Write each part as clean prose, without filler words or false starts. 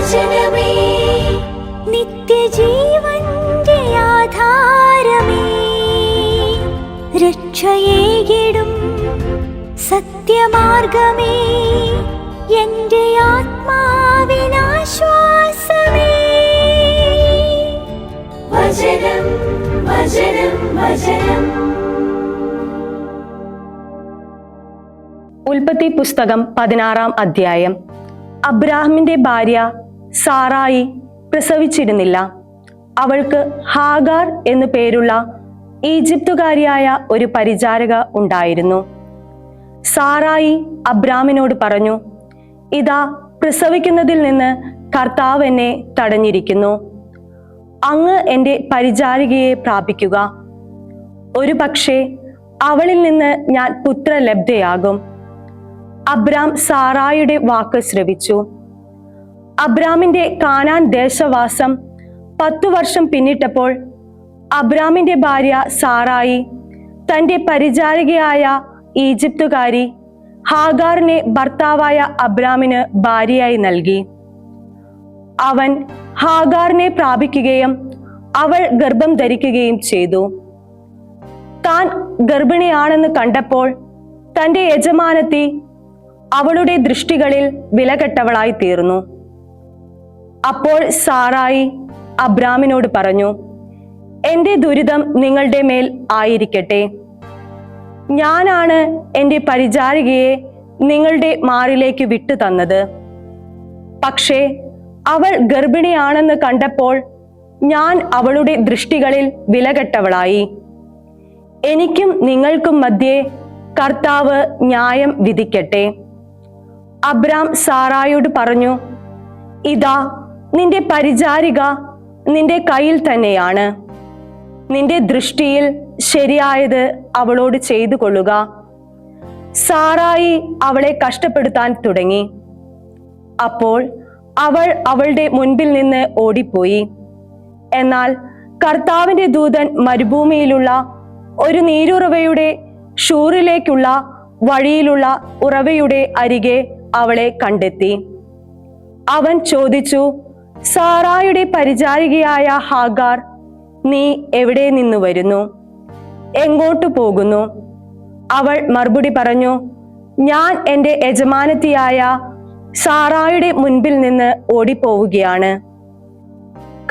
വചനമേ നിത്യജീവന്റെ ആധാരമേ, രക്ഷയേകിടും സത്യമാർഗമേ, എന്റെ ആത്മാവിനാശ്വാസമേ. വചനം വചനം വചനം. ഉൽപ്പത്തി പുസ്തകം 16-ാം അധ്യായം. അബ്രാഹാമിന്റെ ഭാര്യ സാറായി പ്രസവിച്ചിരുന്നില്ല. അവൾക്ക് ഹാഗാർ എന്നു പേരുള്ള ഈജിപ്തുകാരിയായ ഒരു പരിചാരക ഉണ്ടായിരുന്നു. സാറായി അബ്രാമിനോട് പറഞ്ഞു, ഇതാ പ്രസവിക്കുന്നതിൽ നിന്ന് കർത്താവ് എന്നെ തടഞ്ഞിരിക്കുന്നു. അങ്ങ് എൻ്റെ പരിചാരികയെ പ്രാപിക്കുക. ഒരു പക്ഷേ അവളിൽ നിന്ന് ഞാൻ പുത്രലബ്ധയാകും. അബ്രാം സാറായിയുടെ വാക്ക് ശ്രവിച്ചു. അബ്രാമിന്റെ കാനാൻ ദേശവാസം 10 വർഷം പിന്നിട്ടപ്പോൾ അബ്രാമിന്റെ ഭാര്യ സാറായി തന്റെ പരിചാരികയായ ഈജിപ്തുകാരി ഹാഗാറിനെ ഭർത്താവായ അബ്രാമിന് ഭാര്യയായി നൽകി. അവൻ ഹാഗാറിനെ പ്രാപിക്കുകയും അവൾ ഗർഭം ധരിക്കുകയും ചെയ്തു. താൻ ഗർഭിണിയാണെന്ന് കണ്ടപ്പോൾ തന്റെ യജമാനത്തി അവളുടെ ദൃഷ്ടികളിൽ വിലകെട്ടവളായി തീർന്നു. അപ്പോൾ സാറായി അബ്രാമിനോട് പറഞ്ഞു, എന്റെ ദുരിതം നിങ്ങളുടെ മേൽ ആയിരിക്കട്ടെ. ഞാനാണ് എൻ്റെ പരിചാരികയെ നിങ്ങളുടെ മാറിലേക്ക് വിട്ടു തന്നത്. പക്ഷേ അവൾ ഗർഭിണിയാണെന്ന് കണ്ടപ്പോൾ ഞാൻ അവളുടെ ദൃഷ്ടികളിൽ വിലകെട്ടവളായി. എനിക്കും നിങ്ങൾക്കും മധ്യേ കർത്താവ് ന്യായം വിധിക്കട്ടെ. അബ്രാം സാറായോട് പറഞ്ഞു, ഇതാ നിന്റെ പരിചാരിക നിന്റെ കയ്യിൽ തന്നെയാണ്. നിന്റെ ദൃഷ്ടിയിൽ ശരിയായത് അവളോട് ചെയ്തു കൊള്ളുക. സാറായി അവളെ കഷ്ടപ്പെടുത്താൻ തുടങ്ങി. അപ്പോൾ അവൾ അവളുടെ മുൻപിൽ നിന്ന് ഓടിപ്പോയി. എന്നാൽ കർത്താവിന്റെ ദൂതൻ മരുഭൂമിയിലുള്ള ഒരു നീരുറവയുടെ ഷൂറിലേക്കുള്ള വഴിയിലുള്ള ഉറവയുടെ അരികെ അവളെ കണ്ടെത്തി. അവൻ ചോദിച്ചു, സാറായുടെ പരിചാരികയായ ഹാഗാർ, നീ എവിടെ നിന്ന് വരുന്നു? എങ്ങോട്ടു പോകുന്നു? അവൾ മറുപടി പറഞ്ഞു, ഞാൻ എൻ്റെ യജമാനത്തിയായ സാറായുടെ മുൻപിൽ നിന്ന് ഓടിപ്പോവുകയാണ്.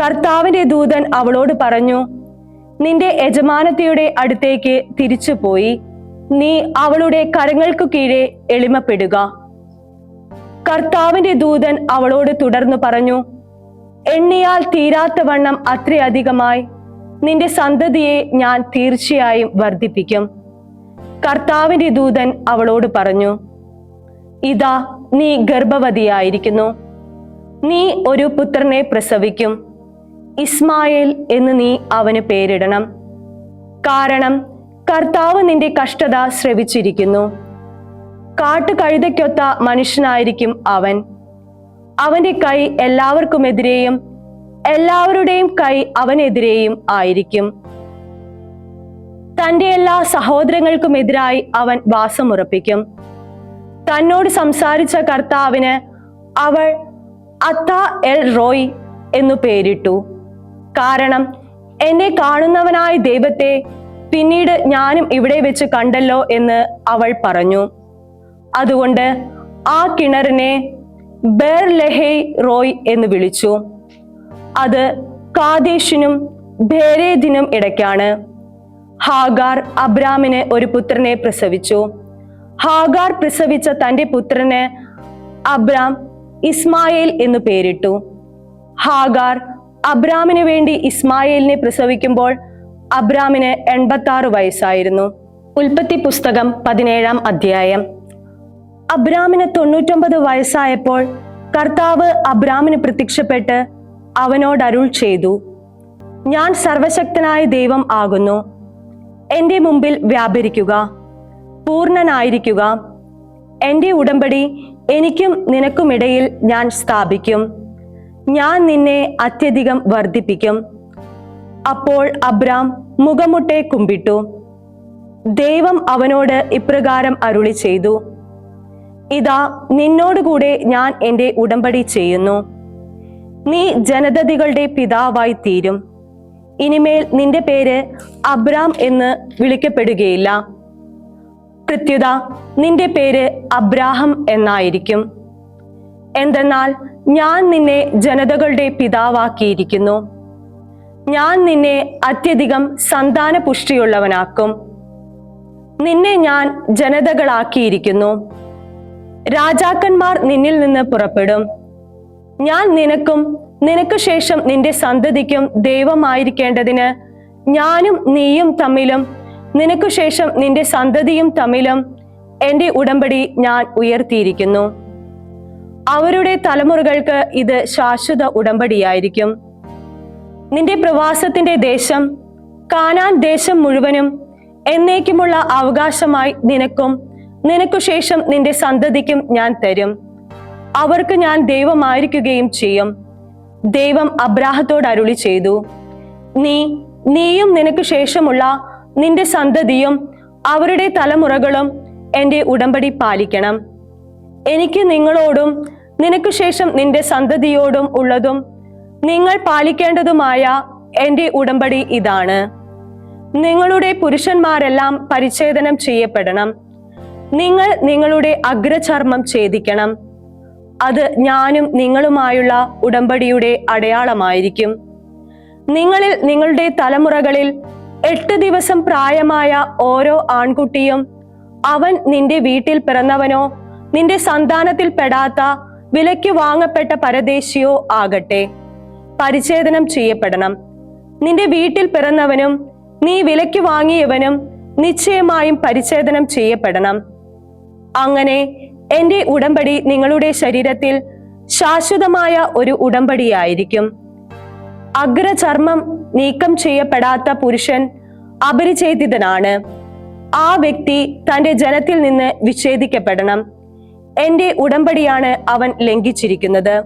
കർത്താവിന്റെ ദൂതൻ അവളോട് പറഞ്ഞു, നിന്റെ യജമാനത്തിയുടെ അടുത്തേക്ക് തിരിച്ചുപോയി നീ അവളുടെ കരങ്ങൾക്കു കീഴെ എളിമപ്പെടുക. കർത്താവിന്റെ ദൂതൻ അവളോട് തുടർന്നു പറഞ്ഞു, എണ്ണിയാൽ തീരാത്തവണ്ണം അത്രയധികമായി നിന്റെ സന്തതിയെ ഞാൻ തീർച്ചയായും വർദ്ധിപ്പിക്കും. കർത്താവിന്റെ ദൂതൻ അവളോട് പറഞ്ഞു, ഇതാ നീ ഗർഭവതിയായിരിക്കുന്നു. നീ ഒരു പുത്രനെ പ്രസവിക്കും. ഇസ്മായേൽ എന്ന് നീ അവന് പേരിടണം. കാരണം കർത്താവ് നിന്റെ കഷ്ടത ശ്രവിച്ചിരിക്കുന്നു. കാട്ടുകഴുതയ്ക്കൊത്ത മനുഷ്യനായിരിക്കും അവൻ. അവന്റെ കൈ എല്ലാവർക്കുമെതിരെയും എല്ലാവരുടെയും കൈ അവനെതിരെയും ആയിരിക്കും. തന്റെ എല്ലാ സഹോദരങ്ങൾക്കുമെതിരായി അവൻ വാസമുറപ്പിക്കും. തന്നോട് സംസാരിച്ച കർത്താവിന് അവൾ അത്താ എൽ റോയ് എന്നു പേരിട്ടു. കാരണം എന്നെ കാണുന്നവനായ ദൈവത്തെ പിന്നീട് ഞാനും ഇവിടെ വെച്ച് കണ്ടല്ലോ എന്ന് അവൾ പറഞ്ഞു. അതുകൊണ്ട് ആ കിണറിനെ ബേർലെഹൈ റോയ് എന്ന് വിളിച്ചു. അത് കാദേശിനും ഭേരേദിനും ഇടയ്ക്കാണ്. ഹാഗാർ അബ്രാമിന് ഒരു പുത്രനെ പ്രസവിച്ചു. ഹാഗാർ പ്രസവിച്ച തന്റെ പുത്രന് അബ്രാം ഇസ്മായേൽ എന്ന് പേരിട്ടു. ഹാഗാർ അബ്രാമിന് വേണ്ടി ഇസ്മായേലിനെ പ്രസവിക്കുമ്പോൾ അബ്രാമിന് 86 വയസ്സായിരുന്നു. ഉൽപ്പത്തി പുസ്തകം 17-ാം അധ്യായം. അബ്രാമിന് 99 വയസ്സായപ്പോൾ കർത്താവ് അബ്രാമിന് പ്രത്യക്ഷപ്പെട്ട് അവനോട് അരുൾ ചെയ്തു, ഞാൻ സർവശക്തനായ ദൈവം ആകുന്നു. എൻ്റെ മുമ്പിൽ വ്യാപരിക്കുക, പൂർണ്ണനായിരിക്കുക. എൻ്റെ ഉടമ്പടി എനിക്കും നിനക്കുമിടയിൽ ഞാൻ സ്ഥാപിക്കും. ഞാൻ നിന്നെ അത്യധികം വർദ്ധിപ്പിക്കും. അപ്പോൾ അബ്രാം മുഖമുട്ടെ കുമ്പിട്ടു. ദൈവം അവനോട് ഇപ്രകാരം അരുളി ചെയ്തു, ഇതാ നിന്നോടുകൂടെ ഞാൻ എൻ്റെ ഉടമ്പടി ചെയ്യുന്നു. നീ ജനതതികളുടെ പിതാവായി തീരും. ഇനിമേൽ നിന്റെ പേര് അബ്രാം എന്ന് വിളിക്കപ്പെടുകയില്ല. പ്രത്യുത നിന്റെ പേര് അബ്രാഹം എന്നായിരിക്കും. എന്തെന്നാൽ ഞാൻ നിന്നെ ജനതകളുടെ പിതാവാക്കിയിരിക്കുന്നു. ഞാൻ നിന്നെ അത്യധികം സന്താന പുഷ്ടിയുള്ളവനാക്കും. നിന്നെ ഞാൻ ജനതകളാക്കിയിരിക്കുന്നു. രാജാക്കന്മാർ നിന്നിൽ നിന്ന് പുറപ്പെടും. ഞാൻ നിനക്കും നിനക്ക് ശേഷം നിന്റെ സന്തതിക്കും ദൈവമായിരിക്കേണ്ടതിന് ഞാനും നീയും തമ്മിലും നിനക്കു ശേഷം നിന്റെ സന്തതിയും തമ്മിലും എന്റെ ഉടമ്പടി ഞാൻ ഉയർത്തിയിരിക്കുന്നു. അവരുടെ തലമുറകൾക്ക് ഇത് ശാശ്വത ഉടമ്പടിയായിരിക്കും. നിന്റെ പ്രവാസത്തിന്റെ ദേശം, കാനാൻ ദേശം മുഴുവനും എന്നേക്കുമുള്ള അവകാശമായി നിനക്കും നിനക്കു ശേഷം നിന്റെ സന്തതിക്കും ഞാൻ തരും. അവർക്ക് ഞാൻ ദൈവമായിരിക്കുകയും ചെയ്യും. ദൈവം അബ്രാഹത്തോട് അരുളി ചെയ്തു, നീയും നിനക്ക് ശേഷമുള്ള നിന്റെ സന്തതിയും അവരുടെ തലമുറകളും എന്റെ ഉടമ്പടി പാലിക്കണം. എനിക്ക് നിങ്ങളോടും നിനക്ക് ശേഷം നിന്റെ സന്തതിയോടും ഉള്ളതും നിങ്ങൾ പാലിക്കേണ്ടതുമായ എന്റെ ഉടമ്പടി ഇതാണ്. നിങ്ങളുടെ പുരുഷന്മാരെല്ലാം പരിച്ഛേദനം ചെയ്യപ്പെടണം. നിങ്ങൾ നിങ്ങളുടെ അഗ്രചർമ്മം ഛേദിക്കണം. അത് ഞാനും നിങ്ങളുമായുള്ള ഉടമ്പടിയുടെ അടയാളമായിരിക്കും. നിങ്ങളിൽ നിങ്ങളുടെ തലമുറകളിൽ 8 ദിവസം പ്രായമായ ഓരോ ആൺകുട്ടിയും അവൻ നിന്റെ വീട്ടിൽ പിറന്നവനോ നിന്റെ സന്താനത്തിൽ പെടാത്ത വിലയ്ക്ക് വാങ്ങപ്പെട്ട പരദേശിയോ ആകട്ടെ, പരിച്ഛേദനം ചെയ്യപ്പെടണം. നിന്റെ വീട്ടിൽ പിറന്നവനും നീ വിലയ്ക്ക് വാങ്ങിയവനും നിശ്ചയമായും പരിച്ഛേദനം ചെയ്യപ്പെടണം. അങ്ങനെ എന്റെ ഉടമ്പടി നിങ്ങളുടെ ശരീരത്തിൽ ശാശ്വതമായ ഒരു ഉടമ്പടിയായിരിക്കും. അഗ്രചർമ്മം നീക്കം ചെയ്യപ്പെടാത്ത പുരുഷൻ അപരിച്ഛേദിതനാണ്. ആ വ്യക്തി തന്റെ ജനത്തിൽ നിന്ന് വിച്ഛേദിക്കപ്പെടണം. എന്റെ ഉടമ്പടിയാണ് അവൻ ലംഘിച്ചിരിക്കുന്നത്.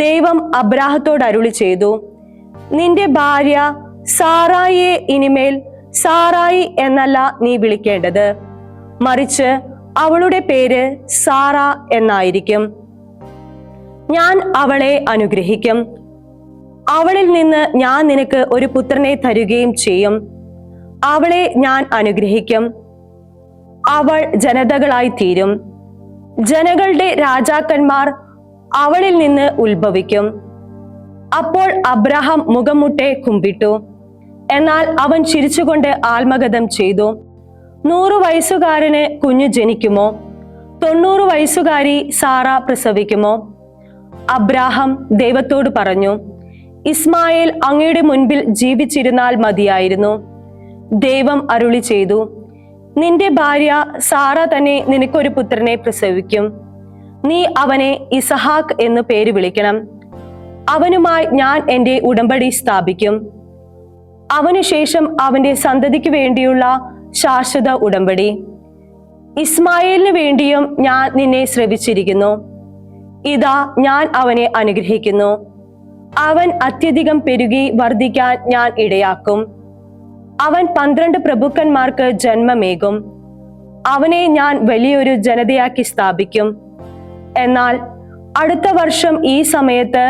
ദൈവം അബ്രാഹത്തോട് അരുളി ചെയ്തു, നിന്റെ ഭാര്യ സാറായിയെ ഇനിമേൽ സാറായി എന്നല്ല നീ വിളിക്കേണ്ടത്, മറിച്ച് അവളുടെ പേര് സാറ എന്നായിരിക്കും. ഞാൻ അവളെ അനുഗ്രഹിക്കും. അവളിൽ നിന്ന് ഞാൻ നിനക്ക് ഒരു പുത്രനെ തരുകയും ചെയ്യും. അവളെ ഞാൻ അനുഗ്രഹിക്കും. അവൾ ജനതകളായി തീരും. ജനങ്ങളുടെ രാജാക്കന്മാർ അവളിൽ നിന്ന് ഉത്ഭവിക്കും. അപ്പോൾ അബ്രഹാം മുഖമുട്ടെ കുമ്പിട്ടു. എന്നാൽ അവൻ ചിരിച്ചുകൊണ്ട് ആത്മഗതം ചെയ്തു. 100 വയസ്സുകാരന് കുഞ്ഞു ജനിക്കുമോ? 90 വയസ്സുകാരി സാറ പ്രസവിക്കുമോ? അബ്രാഹാം ദൈവത്തോട് പറഞ്ഞു, ഇസ്മായേൽ അങ്ങയുടെ മുൻപിൽ ജീവിച്ചിരുന്നാൽ മതിയായിരുന്നു. ദൈവം അരുളി ചെയ്തു, നിന്റെ ഭാര്യ സാറ തന്നെ നിനക്കൊരു പുത്രനെ പ്രസവിക്കും. നീ അവനെ ഇസഹാക്ക് എന്ന് പേര് വിളിക്കണം. അവനുമായി ഞാൻ എന്റെ ഉടമ്പടി സ്ഥാപിക്കും. അവനുശേഷം അവന്റെ സന്തതിക്ക് വേണ്ടിയുള്ള ശാശ്വത ഉടമ്പടി. ഇസ്മായേലിന് വേണ്ടിയും ഞാൻ നിന്നെ ശ്രവിച്ചിരിക്കുന്നു. ഇതാ ഞാൻ അവനെ അനുഗ്രഹിക്കുന്നു. അവൻ അത്യധികം പെരുകി വർദ്ധിക്കാൻ ഞാൻ ഇടയാക്കും. അവൻ 12 പ്രഭുക്കന്മാർക്ക് ജന്മമേകും. അവനെ ഞാൻ വലിയൊരു ജനതയാക്കി സ്ഥാപിക്കും. എന്നാൽ അടുത്ത വർഷം ഈ സമയത്ത്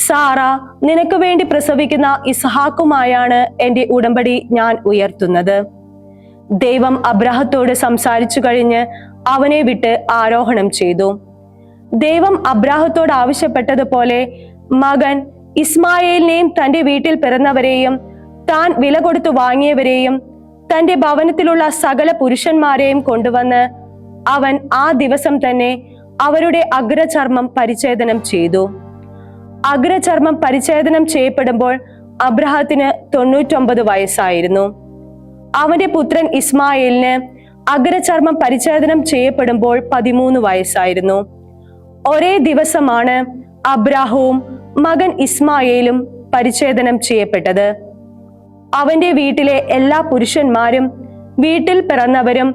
സാറ നിനക്ക് വേണ്ടി പ്രസവിക്കുന്ന ഇസ്ഹാക്കുമായാണ് എന്റെ ഉടമ്പടി ഞാൻ ഉയർത്തുന്നത്. ദൈവം അബ്രാഹത്തോട് സംസാരിച്ചു കഴിഞ്ഞ് അവനെ വിട്ട് ആരോഹണം ചെയ്തു. ദൈവം അബ്രാഹത്തോട് ആവശ്യപ്പെട്ടതുപോലെ മകൻ ഇസ്മായേലിനെയും തന്റെ വീട്ടിൽ പിറന്നവരെയും താൻ വില കൊടുത്തു വാങ്ങിയവരെയും തന്റെ ഭവനത്തിലുള്ള സകല പുരുഷന്മാരെയും കൊണ്ടുവന്ന് അവൻ ആ ദിവസം തന്നെ അവരുടെ അഗ്രചർമ്മം പരിച്ഛേദനം ചെയ്തു. അഗ്രചർമ്മം പരിച്ഛേദനം ചെയ്യപ്പെടുമ്പോൾ അബ്രാഹത്തിന് 99 വയസ്സായിരുന്നു. അവന്റെ പുത്രൻ ഇസ്മായേലിന് അഗ്രചർമ്മം പരിച്ഛേദനം ചെയ്യപ്പെടുമ്പോൾ 13 വയസ്സായിരുന്നു. ഒരേ ദിവസമാണ് അബ്രാഹവും മകൻ ഇസ്മായേലും പരിച്ഛേദനം ചെയ്യപ്പെട്ടത്. അവന്റെ വീട്ടിലെ എല്ലാ പുരുഷന്മാരും വീട്ടിൽ പിറന്നവരും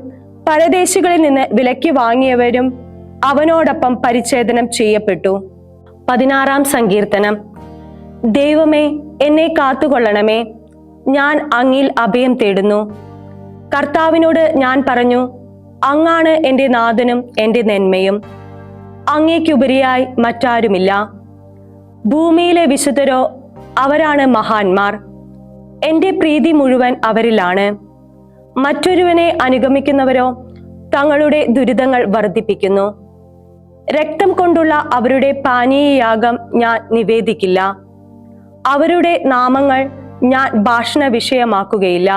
പരദേശികളിൽ നിന്ന് വിലയ്ക്ക് വാങ്ങിയവരും അവനോടൊപ്പം പരിച്ഛേദനം ചെയ്യപ്പെട്ടു. 16-ാം സങ്കീർത്തനം. ദൈവമേ, എന്നെ കാത്തുകൊള്ളണമേ, ഞാൻ അങ്ങിൽ അഭയം തേടുന്നു. കർത്താവിനോട് ഞാൻ പറഞ്ഞു, അങ്ങാണ് എൻ്റെ നാഥനും എൻ്റെ നന്മയും, അങ്ങേക്കുപരിയായി മറ്റാരുമില്ല. ഭൂമിയിലെ വിശുദ്ധരോ അവരാണ് മഹാന്മാർ. എൻ്റെ പ്രീതി മുഴുവൻ അവരിലാണ്. മറ്റൊരുവനെ അനുഗമിക്കുന്നവരോ തങ്ങളുടെ ദുരിതങ്ങൾ വർദ്ധിപ്പിക്കുന്നു. രക്തം കൊണ്ടുള്ള അവരുടെ പാനീയയാഗം ഞാൻ നിവേദിക്കില്ല. അവരുടെ നാമങ്ങൾ ഞാൻ ഭാഷണ വിഷയമാക്കുകയില്ല.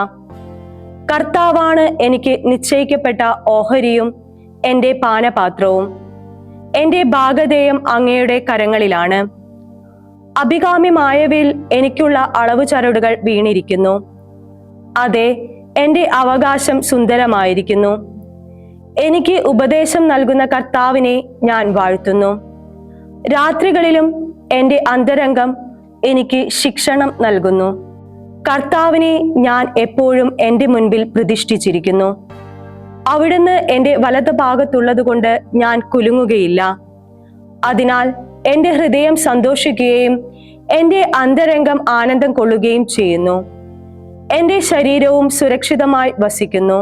കർത്താവാണ് എനിക്ക് നിശ്ചയിക്കപ്പെട്ട ഓഹരിയും എൻ്റെ പാനപാത്രവും. എൻ്റെ ഭാഗധേയം അങ്ങയുടെ കരങ്ങളിലാണ്. അഭികാമ്യമായവയിൽ എനിക്കുള്ള അളവ് ചരടുകൾ വീണിരിക്കുന്നു. അതെ, എൻ്റെ അവകാശം സുന്ദരമായിരിക്കുന്നു. എനിക്ക് ഉപദേശം നൽകുന്ന കർത്താവിനെ ഞാൻ വാഴ്ത്തുന്നു. രാത്രികളിലും എൻ്റെ അന്തരംഗം എനിക്ക് ശിക്ഷണം നൽകുന്നു. കർത്താവിനെ ഞാൻ എപ്പോഴും എൻ്റെ മുൻപിൽ പ്രതിഷ്ഠിച്ചിരിക്കുന്നു. അവിടുന്ന് എൻ്റെ വലത് ഭാഗത്തുള്ളത് കൊണ്ട് ഞാൻ കുലുങ്ങുകയില്ല. അതിനാൽ എൻ്റെ ഹൃദയം സന്തോഷിക്കുകയും എൻ്റെ അന്തരംഗം ആനന്ദം കൊള്ളുകയും ചെയ്യുന്നു. എൻ്റെ ശരീരവും സുരക്ഷിതമായി വസിക്കുന്നു.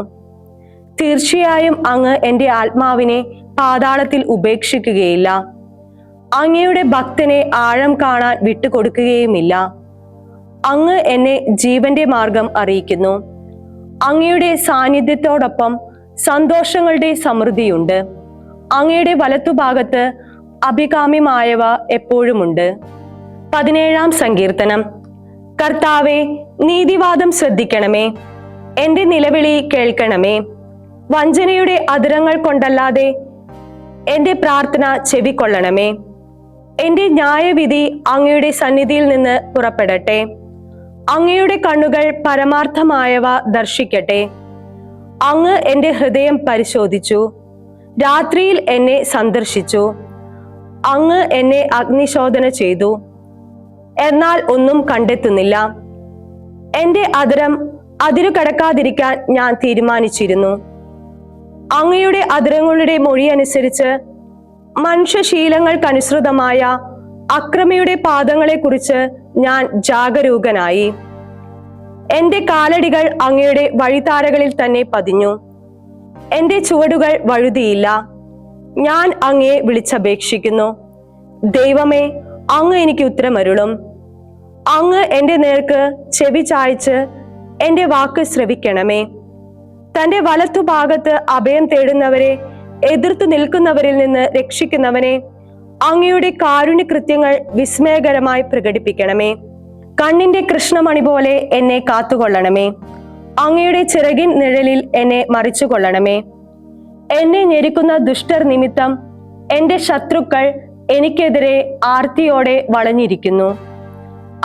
തീർച്ചയായും അങ്ങ് എൻ്റെ ആത്മാവിനെ പാതാളത്തിൽ ഉപേക്ഷിക്കുകയില്ല. അങ്ങയുടെ ഭക്തനെ ആഴം കാണാൻ വിട്ടുകൊടുക്കുകയുമില്ല. അങ്ങ് എന്നെ ജീവന്റെ മാർഗം അറിയിക്കുന്നു. അങ്ങയുടെ സാന്നിധ്യത്തോടൊപ്പം സന്തോഷങ്ങളുടെ സമൃദ്ധിയുണ്ട്. അങ്ങയുടെ വലത്തുഭാഗത്ത് അഭികാമ്യമായവ എപ്പോഴുമുണ്ട്. 17-ാം സങ്കീർത്തനം. കർത്താവേ, നീതിവാദം ശ്രദ്ധിക്കണമേ. എൻ്റെ നിലവിളി കേൾക്കണമേ. വഞ്ചനയുടെ അധരങ്ങൾ കൊണ്ടല്ലാതെ എൻ്റെ പ്രാർത്ഥന ചെവിക്കൊള്ളണമേ. എൻ്റെ ന്യായവിധി അങ്ങയുടെ സന്നിധിയിൽ നിന്ന് പുറപ്പെടട്ടെ. അങ്ങയുടെ കണ്ണുകൾ പരമാർത്ഥമായവ ദർശിക്കട്ടെ. അങ്ങ് എൻ്റെ ഹൃദയം പരിശോധിച്ചു. രാത്രിയിൽ എന്നെ സന്ദർശിച്ചു. അങ്ങ് എന്നെ അഗ്നിശോധന ചെയ്തു, എന്നാൽ ഒന്നും കണ്ടെത്തുന്നില്ല. എൻ്റെ അധരം അതിരു കടക്കാതിരിക്കാൻ ഞാൻ തീരുമാനിച്ചിരുന്നു. അങ്ങയുടെ അധരങ്ങളുടെ മൊഴി അനുസരിച്ച് മനുഷ്യശീലങ്ങൾക്കനുസൃതമായ അക്രമിയുടെ പാദങ്ങളെക്കുറിച്ച് ഞാൻ ജാഗരൂകനായി. എൻ്റെ കാലടികൾ അങ്ങയുടെ വഴിത്താരകളിൽ തന്നെ പതിഞ്ഞു. എൻ്റെ ചുവടുകൾ വഴുതിയില്ല. ഞാൻ അങ്ങയെ വിളിച്ചപേക്ഷിക്കുന്നു. ദൈവമേ, അങ്ങ് എനിക്ക് ഉത്തരമരുളും. അങ്ങ് എൻ്റെ നേർക്ക് ചെവി ചായ്ച്ച് എൻ്റെ വാക്ക് ശ്രവിക്കണമേ. തൻ്റെ വലത്തുഭാഗത്ത് അഭയം തേടുന്നവരെ, എതിർത്തു നിൽക്കുന്നവരിൽ നിന്ന് രക്ഷിക്കുന്നവനെ, അങ്ങയുടെ കാരുണ്യകൃത്യങ്ങൾ വിസ്മയകരമായി പ്രകടിപ്പിക്കണമേ. കണ്ണിന്റെ കൃഷ്ണമണി പോലെ എന്നെ കാത്തുകൊള്ളണമേ. അങ്ങയുടെ ചിറകിൻ നിഴലിൽ എന്നെ മറിച്ചുകൊള്ളണമേ. എന്നെ ഞെരുക്കുന്ന ദുഷ്ടർ നിമിത്തം എൻ്റെ ശത്രുക്കൾ എനിക്കെതിരെ ആർത്തിയോടെ വളഞ്ഞിരിക്കുന്നു.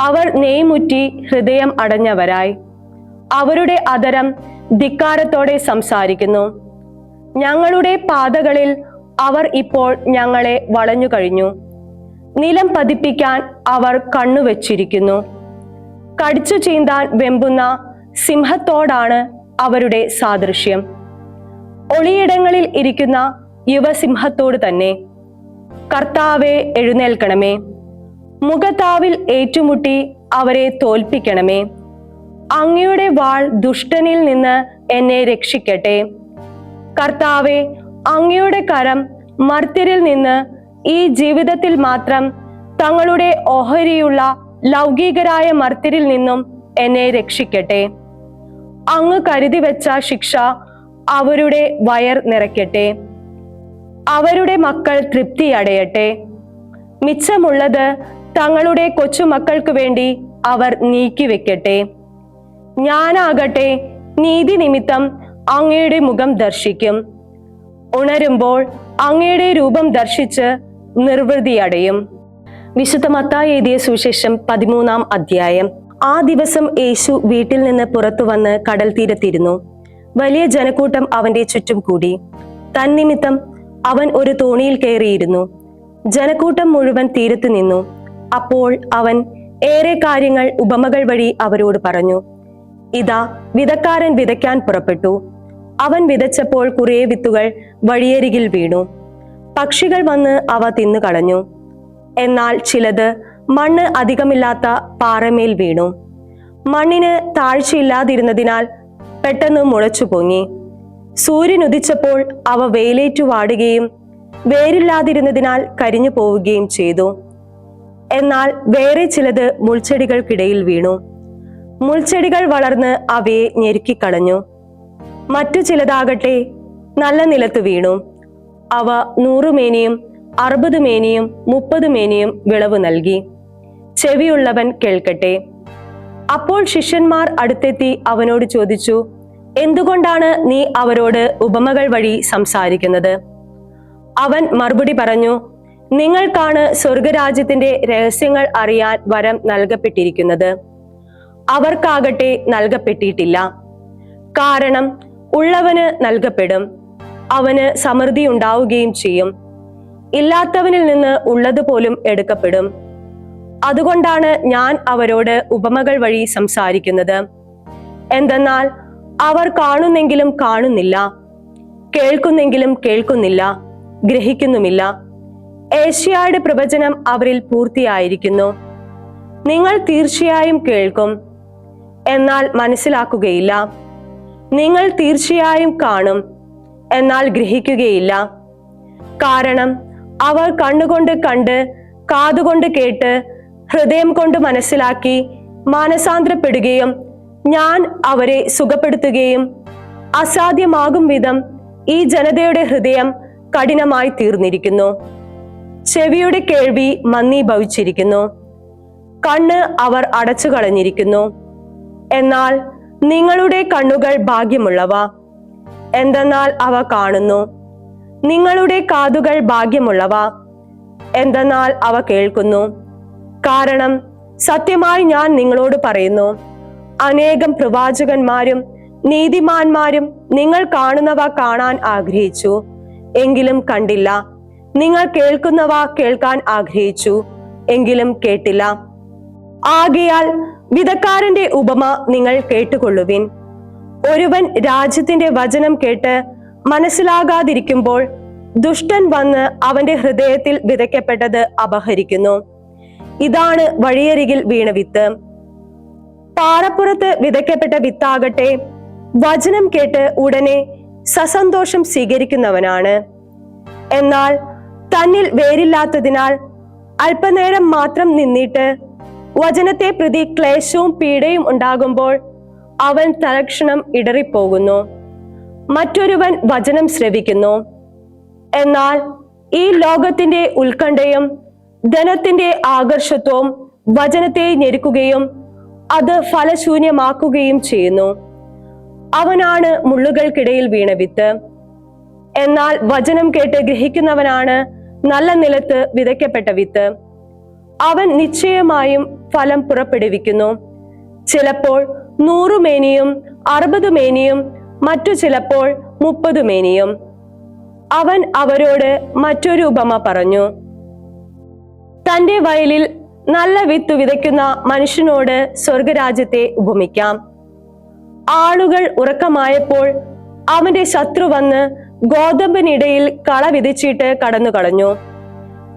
അവർ നെയ്മുറ്റി ഹൃദയം അടഞ്ഞവരായി. അവരുടെ അധരം ധിക്കാരത്തോടെ സംസാരിക്കുന്നു. ഞങ്ങളുടെ പാതകളിൽ അവർ ഇപ്പോൾ ഞങ്ങളെ വളഞ്ഞു കഴിഞ്ഞു. നിലം പതിപ്പിക്കാൻ അവർ കണ്ണുവച്ചിരിക്കുന്നു. കടിച്ചു ചീന്താൻ വെമ്പുന്ന സിംഹത്തോടാണ് അവരുടെ സാദൃശ്യം. ഒളിയിടങ്ങളിൽ ഇരിക്കുന്ന യുവസിംഹത്തോട് തന്നെ. കർത്താവെ, എഴുന്നേൽക്കണമേ. മുഖത്താവിൽ ഏറ്റുമുട്ടി അവരെ തോൽപ്പിക്കണമേ. അങ്ങയുടെ വാൾ ദുഷ്ടനിൽ നിന്ന് എന്നെ രക്ഷിക്കട്ടെ. കർത്താവെ, അങ്ങയുടെ കരം മർത്യരിൽ നിന്ന് ഈ ജീവിതത്തിൽ മാത്രം തങ്ങളുടെ ഓഹരിയുള്ള ലൗകികരായ മർത്യരിൽ നിന്നും എന്നെ രക്ഷിക്കട്ടെ. അങ്ങ് കരുതി വെച്ച ശിക്ഷ അവരുടെ വയർ നിറയ്ക്കട്ടെ. അവരുടെ മക്കൾ തൃപ്തിയടയട്ടെ. മിച്ചമുള്ളത് തങ്ങളുടെ കൊച്ചുമക്കൾക്ക് വേണ്ടി അവർ നീക്കിവെക്കട്ടെ. ഞാനാകട്ടെ നീതി നിമിത്തം അങ്ങയുടെ മുഖം ദർശിക്കും. ഉണരുമ്പോൾ അങ്ങയുടെ രൂപം ദർശിച്ച് നിർവൃതിയടയും. വിശുദ്ധ മത്തായി എഴുതിയ സുവിശേഷം 13-ാം അധ്യായം. ആ ദിവസം യേശു വീട്ടിൽ നിന്ന് പുറത്തു വന്ന് കടൽ തീരത്തിരുന്നു. വലിയ ജനക്കൂട്ടം അവന്റെ ചുറ്റും കൂടി. തന്നിമിത്തം അവൻ ഒരു തോണിയിൽ കയറിയിരുന്നു. ജനക്കൂട്ടം മുഴുവൻ തീരത്ത് നിന്നു. അപ്പോൾ അവൻ ഏറെ കാര്യങ്ങൾ ഉപമകൾ വഴി അവരോട് പറഞ്ഞു. ഇതാ, വിതക്കാരൻ വിതയ്ക്കാൻ പുറപ്പെട്ടു. അവൻ വിതച്ചപ്പോൾ കുറേ വിത്തുകൾ വഴിയരികിൽ വീണു. പക്ഷികൾ വന്ന് അവ തിന്നുകളഞ്ഞു. എന്നാൽ ചിലത് മണ്ണ് അധികമില്ലാത്ത പാറമേൽ വീണു. മണ്ണിന് താഴ്ചയില്ലാതിരുന്നതിനാൽ പെട്ടെന്ന് മുളച്ചു പൊങ്ങി. സൂര്യൻ ഉദിച്ചപ്പോൾ അവ വെയിലേറ്റു വാടുകയും വേരില്ലാതിരുന്നതിനാൽ കരിഞ്ഞു പോവുകയും ചെയ്തു. എന്നാൽ വേറെ ചിലത് മുൾച്ചെടികൾക്കിടയിൽ വീണു. മുൾച്ചെടികൾ വളർന്ന് അവയെ ഞെരുക്കിക്കളഞ്ഞു. മറ്റു ചിലതാകട്ടെ നല്ല നിലത്ത് വീണു. അവ 100 മേനിയും 60 മേനിയും 30 മേനിയും വിളവ് നൽകി. ചെവിയുള്ളവൻ കേൾക്കട്ടെ. അപ്പോൾ ശിഷ്യന്മാർ അടുത്തെത്തി അവനോട് ചോദിച്ചു, എന്തുകൊണ്ടാണ് നീ അവരോട് ഉപമകൾ വഴി സംസാരിക്കുന്നത്? അവൻ മറുപടി പറഞ്ഞു, നിങ്ങൾക്കാണ് സ്വർഗരാജ്യത്തിന്റെ രഹസ്യങ്ങൾ അറിയാൻ വരം നൽകപ്പെട്ടിരിക്കുന്നത്. അവർക്കാകട്ടെ നൽകപ്പെട്ടിട്ടില്ല. കാരണം ഉള്ളവന് നൽകപ്പെടും, അവന് സമൃദ്ധി ഉണ്ടാവുകയും ചെയ്യും. ഇല്ലാത്തവനിൽ നിന്ന് ഉള്ളതുപോലും എടുക്കപ്പെടും. അതുകൊണ്ടാണ് ഞാൻ അവരോട് ഉപമകൾ വഴി സംസാരിക്കുന്നത്. എന്തെന്നാൽ അവർ കാണുന്നെങ്കിലും കാണുന്നില്ല, കേൾക്കുന്നെങ്കിലും കേൾക്കുന്നില്ല, ഗ്രഹിക്കുന്നുമില്ല. ഏശയ്യായുടെ പ്രവചനം അവരിൽ പൂർത്തിയായിരിക്കുന്നു. നിങ്ങൾ തീർച്ചയായും കേൾക്കും, എന്നാൽ മനസ്സിലാക്കുകയില്ല. നിങ്ങൾ തീർച്ചയായും കാണും, എന്നാൽ ഗ്രഹിക്കുകയില്ല. കാരണം അവർ കണ്ണുകൊണ്ട് കണ്ട്, കാതുകൊണ്ട് കേട്ട്, ഹൃദയം കൊണ്ട് മനസ്സിലാക്കി മാനസാന്തരപ്പെടുകയും ഞാൻ അവരെ സുഖപ്പെടുത്തുകയും അസാധ്യമാകും വിധം ഈ ജനതയുടെ ഹൃദയം കഠിനമായി തീർന്നിരിക്കുന്നു. ചെവിയുടെ കേൾവി മന്ദീഭവിച്ചിരിക്കുന്നു, കണ്ണ് അവർ അടച്ചു കളഞ്ഞിരിക്കുന്നു. എന്നാൽ നിങ്ങളുടെ കണ്ണുകൾ ഭാഗ്യമുള്ളവ, എന്തെന്നാൽ അവ കാണുന്നു. നിങ്ങളുടെ കാതുകൾ ഭാഗ്യമുള്ളവ, എന്തെന്നാൽ അവ കേൾക്കുന്നു. കാരണം സത്യമായി ഞാൻ നിങ്ങളോട് പറയുന്നു, അനേകം പ്രവാചകന്മാരും നീതിമാന്മാരും നിങ്ങൾ കാണുന്നവ കാണാൻ ആഗ്രഹിച്ചു, എങ്കിലും കണ്ടില്ല. നിങ്ങൾ കേൾക്കുന്നവ കേൾക്കാൻ ആഗ്രഹിച്ചു, എങ്കിലും കേട്ടില്ല. ആകയാൽ വിതക്കാരന്റെ ഉപമ നിങ്ങൾ കേട്ടുകൊള്ളുവിൻ. ഒരുവൻ രാജ്യത്തിന്റെ വചനം കേട്ട് മനസ്സിലാകാതിരിക്കുമ്പോൾ ദുഷ്ടൻ വന്ന് അവന്റെ ഹൃദയത്തിൽ വിതയ്ക്കപ്പെട്ടത് അപഹരിക്കുന്നു. ഇതാണ് വഴിയരികിൽ വീണ വിത്ത്. പാറപ്പുറത്ത് വിതയ്ക്കപ്പെട്ട വിത്താകട്ടെ വചനം കേട്ട് ഉടനെ സസന്തോഷം സ്വീകരിക്കുന്നവനാണ്. എന്നാൽ തന്നിൽ വേരില്ലാത്തതിനാൽ അല്പനേരം മാത്രം നിന്നിട്ട് വചനത്തെ പ്രതി ക്ലേശവും പീഡയും ഉണ്ടാകുമ്പോൾ അവൻ തൽക്ഷണം ഇടറിപ്പോകുന്നു. മറ്റൊരുവൻ വചനം ശ്രവിക്കുന്നു. എന്നാൽ ഈ ലോകത്തിന്റെ ഉത്കണ്ഠയും ധനത്തിന്റെ ആകർഷത്വവും വചനത്തെ ഞെരുക്കുകയും അത് ഫലശൂന്യമാക്കുകയും ചെയ്യുന്നു. അവനാണ് മുള്ളുകൾക്കിടയിൽ വീണ വിത്ത്. എന്നാൽ വചനം കേട്ട് ഗ്രഹിക്കുന്നവനാണ് നല്ല നിലത്ത് വിതയ്ക്കപ്പെട്ട വിത്ത്. അവൻ നിശ്ചയമായും ഫലം പുറപ്പെടുവിക്കുന്നു. ചിലപ്പോൾ 100 മേനിയും 60 മേനിയും മറ്റു ചിലപ്പോൾ 30 മേനിയും. അവൻ അവരോട് മറ്റൊരു ഉപമ പറഞ്ഞു. തന്റെ വയലിൽ നല്ല വിത്ത് വിതയ്ക്കുന്ന മനുഷ്യനോട് സ്വർഗരാജ്യത്തെ ഉപമിക്കാം. ആളുകൾ ഉറക്കമായപ്പോൾ അവന്റെ ശത്രു വന്ന് ഗോതമ്പിനിടയിൽ കള വിതച്ചിട്ട് കടന്നു കളഞ്ഞു.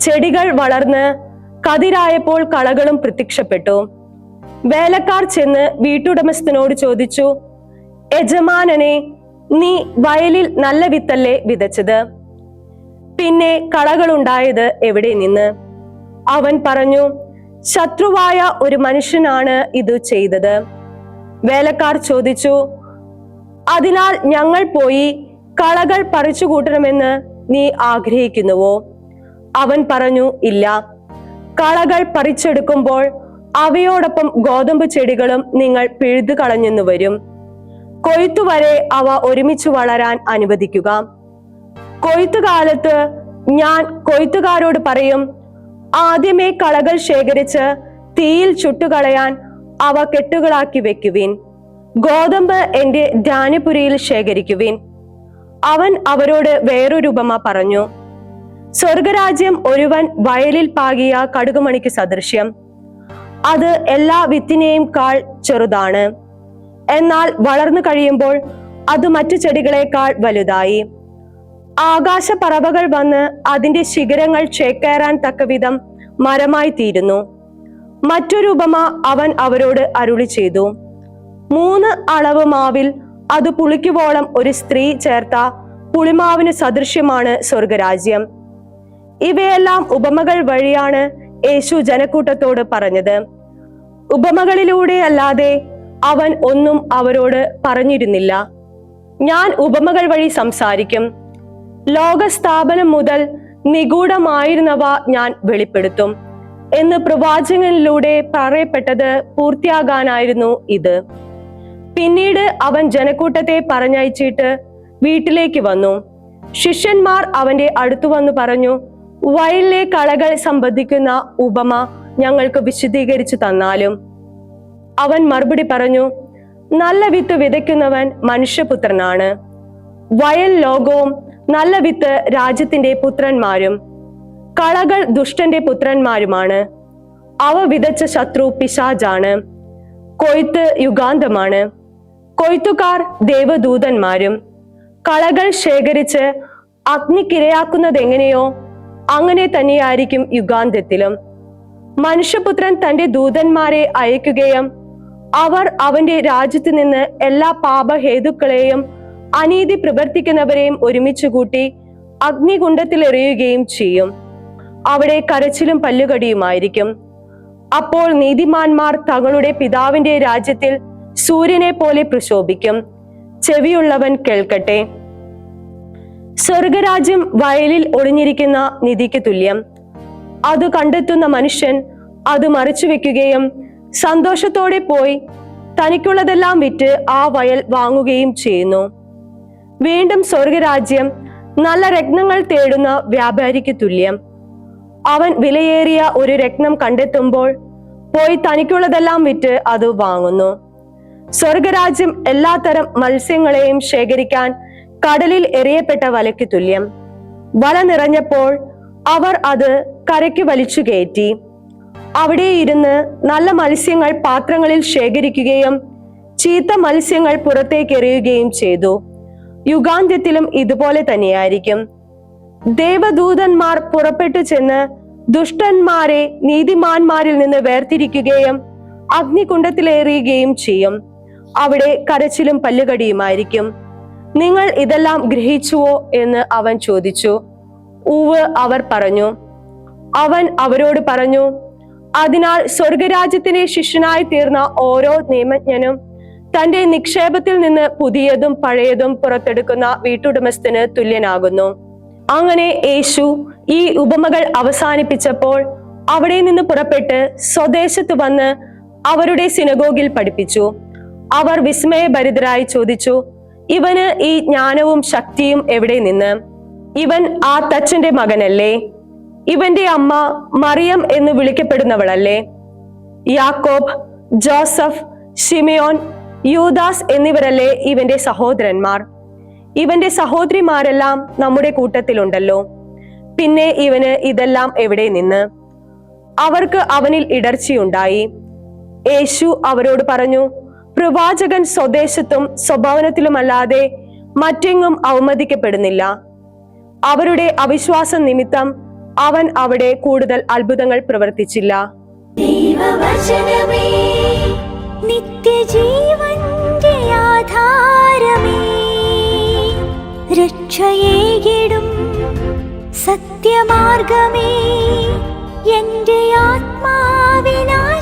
ചെടികൾ വളർന്ന് കതിരായപ്പോൾ കളകളും പ്രത്യക്ഷപ്പെട്ടു. വേലക്കാർ ചെന്ന് വീട്ടുടമസ്ഥനോട് ചോദിച്ചു, യജമാനനെ, നീ വയലിൽ നല്ല വിത്തല്ലേ വിതച്ചത്? പിന്നെ കളകളുണ്ടായത് എവിടെ നിന്ന്? അവൻ പറഞ്ഞു, ശത്രുവായ ഒരു മനുഷ്യനാണ് ഇത് ചെയ്തത്. വേലക്കാർ ചോദിച്ചു, അതിനാൽ ഞങ്ങൾ പോയി കളകൾ പറിച്ചു കൂട്ടണമെന്ന് നീ ആഗ്രഹിക്കുന്നുവോ? അവൻ പറഞ്ഞു, ഇല്ല. കളകൾ പറിച്ചെടുക്കുമ്പോൾ അവയോടൊപ്പം ഗോതമ്പ് ചെടികളും നിങ്ങൾ പിഴുതു കളഞ്ഞെന്നു വരും. കൊയ്ത്തുവരെ അവ ഒരുമിച്ച് വളരാൻ അനുവദിക്കുക. കൊയ്ത്തുകാലത്ത് ഞാൻ കൊയ്ത്തുകാരോട് പറയും, ആദ്യമേ കളകൾ ശേഖരിച്ച് തീയിൽ ചുട്ടുകളയാൻ അവ കെട്ടുകളാക്കി വെക്കുവിൻ. ഗോതമ്പ് എന്റെ ധാന്യപുരയിൽ ശേഖരിക്കുവിൻ. അവൻ അവരോട് വേറൊരു ഉപമ പറഞ്ഞു. സ്വർഗരാജ്യം ഒരുവൻ വയലിൽ പാകിയ കടുകുമണിക്ക് സദൃശ്യം. അത് എല്ലാ വിത്തിനെയും കാൾ ചെറുതാണ്. എന്നാൽ വളർന്നു കഴിയുമ്പോൾ അത് മറ്റു ചെടികളെക്കാൾ വലുതായി. ആകാശ പറവകൾ വന്ന് അതിന്റെ ശിഖരങ്ങൾ ചേക്കേറാൻ തക്കവിധം മരമായി തീരുന്നു. മറ്റൊരു ഉപമ അവൻ അവരോട് അരുളി ചെയ്തു. 3 അളവ് മാവിൽ അത് പുളിക്കുവോളം ഒരു സ്ത്രീ ചേർത്ത പുളിമാവിന് സദൃശ്യമാണ് സ്വർഗരാജ്യം. ഇവയെല്ലാം ഉപമകൾ വഴിയാണ് യേശു ജനക്കൂട്ടത്തോട് പറഞ്ഞത്. ഉപമകളിലൂടെ അല്ലാതെ അവൻ ഒന്നും അവരോട് പറഞ്ഞിരുന്നില്ല. ഞാൻ ഉപമകൾ വഴി സംസാരിക്കും. ലോകസ്ഥാപനം മുതൽ നിഗൂഢമായിരുന്നവ ഞാൻ വെളിപ്പെടുത്തും എന്ന് പ്രവാചകനിലൂടെ പറയപ്പെട്ടത് പൂർത്തിയാകാനായിരുന്നു ഇത്. പിന്നീട് അവൻ ജനക്കൂട്ടത്തെ പറഞ്ഞയച്ചിട്ട് വീട്ടിലേക്ക് വന്നു. ശിഷ്യന്മാർ അവന്റെ അടുത്തു വന്നു പറഞ്ഞു, വയലിലെ കളകൾ സംബന്ധിക്കുന്ന ഉപമ ഞങ്ങൾക്ക് വിശദീകരിച്ചു തന്നാലും. അവൻ മറുപടി പറഞ്ഞു, നല്ല വിത്ത് വിതയ്ക്കുന്നവൻ മനുഷ്യപുത്രനാണ്. വയൽ ലോകവും നല്ല വിത്ത് രാജ്യത്തിന്റെ പുത്രന്മാരും കളകൾ ദുഷ്ടന്റെ പുത്രന്മാരുമാണ്. അവ വിതച്ച ശത്രു പിശാചാണ്. കൊയ്ത്ത് യുഗാന്തമാണ്. കൊയ്ത്തുകാർ ദേവദൂതന്മാരും. കളകൾ ശേഖരിച്ച് അഗ്നിക്കിരയാക്കുന്നതെങ്ങനെയോ അങ്ങനെ തന്നെയായിരിക്കും യുഗാന്തത്തിലും. മനുഷ്യപുത്രൻ തന്റെ ദൂതന്മാരെ അയക്കുകയും അവർ അവന്റെ രാജ്യത്ത് നിന്ന് എല്ലാ പാപഹേതുക്കളെയും അനീതി പ്രവർത്തിക്കുന്നവരെയും ഒരുമിച്ച് കൂട്ടി അഗ്നികുണ്ഡത്തിൽ എറിയുകയും ചെയ്യും. അവിടെ കരച്ചിലും പല്ലുകടിയുമായിരിക്കും. അപ്പോൾ നീതിമാന്മാർ തങ്ങളുടെ പിതാവിന്റെ രാജ്യത്തിൽ സൂര്യനെ പോലെ പ്രശോഭിക്കും. ചെവിയുള്ളവൻ കേൾക്കട്ടെ. സ്വർഗരാജ്യം വയലിൽ ഒളിഞ്ഞിരിക്കുന്ന നിധിക്ക് തുല്യം. അത് കണ്ടെത്തുന്ന മനുഷ്യൻ അത് മറിച്ചു വെക്കുകയും സന്തോഷത്തോടെ പോയി തനിക്കുള്ളതെല്ലാം വിറ്റ് ആ വയൽ വാങ്ങുകയും ചെയ്യുന്നു. വീണ്ടും സ്വർഗരാജ്യം നല്ല രത്നങ്ങൾ തേടുന്ന വ്യാപാരിക്ക് തുല്യം. അവൻ വിലയേറിയ ഒരു രത്നം കണ്ടെത്തുമ്പോൾ പോയി തനിക്കുള്ളതെല്ലാം വിറ്റ് അത് വാങ്ങുന്നു. സ്വർഗരാജ്യം എല്ലാത്തരം മത്സ്യങ്ങളെയും ശേഖരിക്കാൻ കടലിൽ എറിയപ്പെട്ട വലയ്ക്ക് തുല്യം. വല നിറഞ്ഞപ്പോൾ അവർ അത് കരയ്ക്ക് വലിച്ചു കയറ്റി. അവിടെ ഇരുന്ന് നല്ല മത്സ്യങ്ങൾ പാത്രങ്ങളിൽ ശേഖരിക്കുകയും ചീത്ത മത്സ്യങ്ങൾ പുറത്തേക്ക് എറിയുകയും ചെയ്തു. യുഗാന്ത്യത്തിലും ഇതുപോലെ തന്നെയായിരിക്കും. ദേവദൂതന്മാർ പുറപ്പെട്ടു ചെന്ന് ദുഷ്ടന്മാരെ നീതിമാന്മാരിൽ നിന്ന് വേർതിരിക്കുകയും അഗ്നികുണ്ഡത്തിലേറിയുകയും ചെയ്യും. അവിടെ കരച്ചിലും പല്ലുകടിയുമായിരിക്കും. നിങ്ങൾ ഇതെല്ലാം ഗ്രഹിച്ചുവോ എന്ന് അവൻ ചോദിച്ചു. ഉവ്വ് അവർ പറഞ്ഞു. അവൻ അവരോട് പറഞ്ഞു, അതിനാൽ സ്വർഗരാജ്യത്തിന്റെ ശിഷ്യനായി തീർന്ന ഓരോ നിയമജ്ഞനും തന്റെ നിക്ഷേപത്തിൽ നിന്ന് പുതിയതും പഴയതും പുറത്തെടുക്കുന്ന വീട്ടുടമസ്ഥന് തുല്യനാകുന്നു. അങ്ങനെ യേശു ഈ ഉപമകൾ അവസാനിപ്പിച്ചപ്പോൾ അവിടെ നിന്ന് പുറപ്പെട്ട് സ്വദേശത്ത് വന്ന് അവരുടെ സിനഗോഗിൽ പഠിപ്പിച്ചു. അവർ വിസ്മയഭരിതരായി ചോദിച്ചു, ഇവന് ഈ ജ്ഞാനവും ശക്തിയും എവിടെ നിന്ന്? ഇവൻ ആ തച്ചന്റെ മകനല്ലേ? ഇവന്റെ അമ്മ മറിയം എന്ന് വിളിക്കപ്പെടുന്നവളല്ലേ? യാക്കോബ്, ജോസഫ്, ശിമയോൻ, യൂദാസ് എന്നിവരല്ലേ ഇവന്റെ സഹോദരന്മാർ? ഇവന്റെ സഹോദരിമാരെല്ലാം നമ്മുടെ കൂട്ടത്തിലുണ്ടല്ലോ. പിന്നെ ഇവന് ഇതെല്ലാം എവിടെ നിന്ന്? അവർക്ക് അവനിൽ ഇടർച്ചയുണ്ടായി. യേശു അവരോട് പറഞ്ഞു, പ്രവാചകൻ സ്വദേശത്തും സ്വഭവനത്തിലുമല്ലാതെ മറ്റെങ്ങും അവമതിക്കപ്പെടുന്നില്ല. അവരുടെ അവിശ്വാസം നിമിത്തം അവൻ അവിടെ കൂടുതൽ അത്ഭുതങ്ങൾ പ്രവർത്തിച്ചില്ല. ദൈവവചനമേ, നിത്യജീവന്റെ ആധാരമേ, രക്ഷയേകിടും സത്യമാർഗമേ, എന്റെ ആത്മാവിനാശ്വാസം.